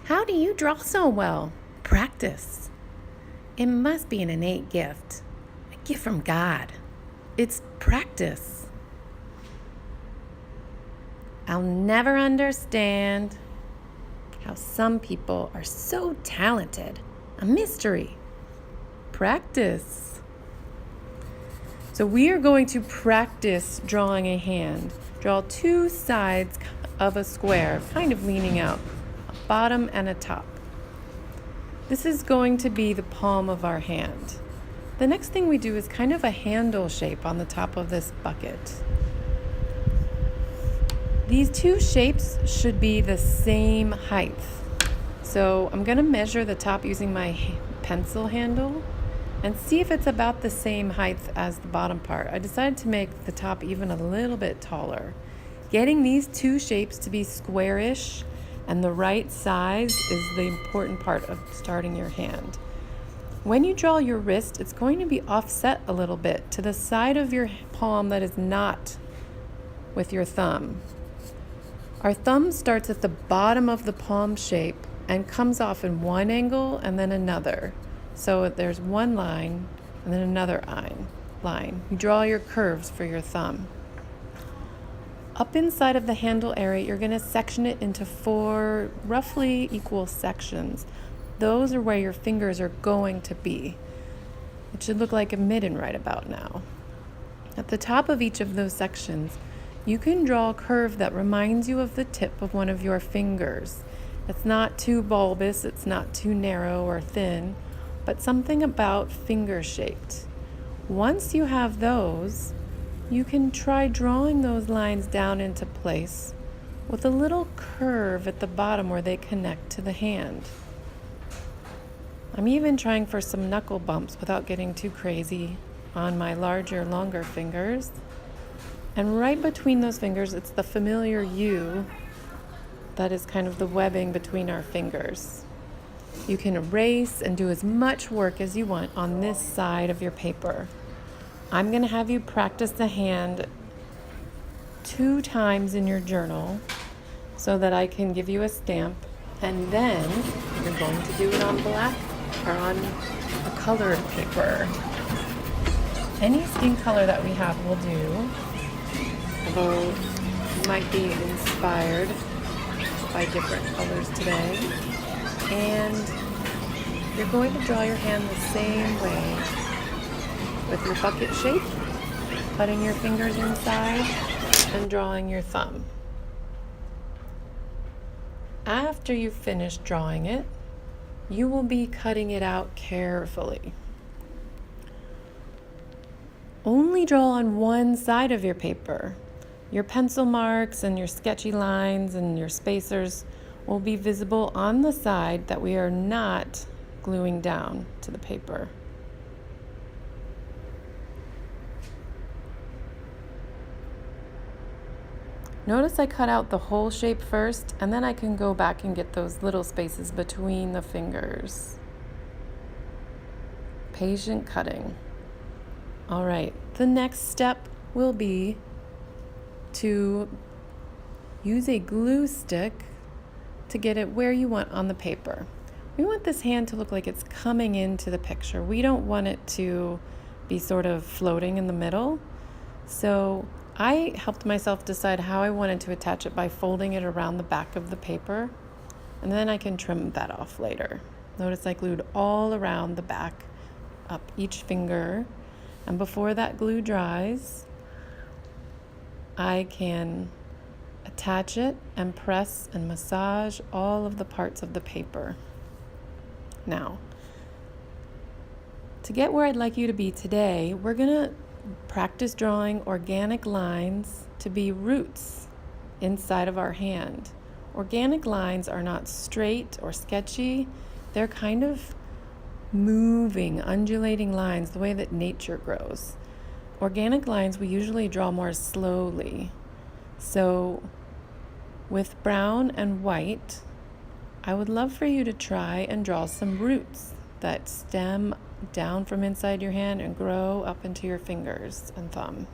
How do you draw so well? Practice. It must be an innate gift, a gift from God. It's practice. I'll never understand how some people are so talented. A mystery. Practice. So we are going to practice drawing a hand. Draw two sides of a square, kind of leaning out, a bottom and a top. This is going to be the palm of our hand. The next thing we do is kind of a handle shape on the top of this bucket. These two shapes should be the same height. So I'm going to measure the top using my pencil handle and see if it's about the same height as the bottom part. I decided to make the top even a little bit taller. Getting these two shapes to be squarish and the right size is the important part of starting your hand. When you draw your wrist, it's going to be offset a little bit to the side of your palm that is not with your thumb. Our thumb starts at the bottom of the palm shape and comes off in one angle and then another. So there's one line and then another line. You draw your curves for your thumb. Up inside of the handle area, you're going to section it into 4 roughly equal sections. Those are where your fingers are going to be. It should look like a midden right about now. At the top of each of those sections, you can draw a curve that reminds you of the tip of one of your fingers. It's not too bulbous, it's not too narrow or thin, but something about finger shaped. Once you have those, you can try drawing those lines down into place with a little curve at the bottom where they connect to the hand. I'm even trying for some knuckle bumps without getting too crazy on my larger, longer fingers. And right between those fingers, it's the familiar U that is kind of the webbing between our fingers. You can erase and do as much work as you want on this side of your paper. I'm going to have you practice the hand 2 times in your journal so that I can give you a stamp, and then you're going to do it on black or on a colored paper. Any skin color that we have will do, although you might be inspired by different colors today. And you're going to draw your hand the same way with your bucket shape, putting your fingers inside and drawing your thumb. After you've finished drawing it, you will be cutting it out carefully. Only draw on one side of your paper. Your pencil marks and your sketchy lines and your spacers will be visible on the side that we are not gluing down to the paper. Notice I cut out the whole shape first, and then I can go back and get those little spaces between the fingers. Patient cutting. All right, the next step will be to use a glue stick to get it where you want on the paper. We want this hand to look like it's coming into the picture. We don't want it to be sort of floating in the middle. So I helped myself decide how I wanted to attach it by folding it around the back of the paper, and then I can trim that off later. Notice I glued all around the back, up each finger, and before that glue dries, I can attach it and press and massage all of the parts of the paper. Now, to get where I'd like you to be today, we're going to practice drawing organic lines to be roots inside of our hand. Organic lines are not straight or sketchy. They're kind of moving, undulating lines, the way that nature grows. Organic lines we usually draw more slowly. So with brown and white, I would love for you to try and draw some roots that stem down from inside your hand and grow up into your fingers and thumb.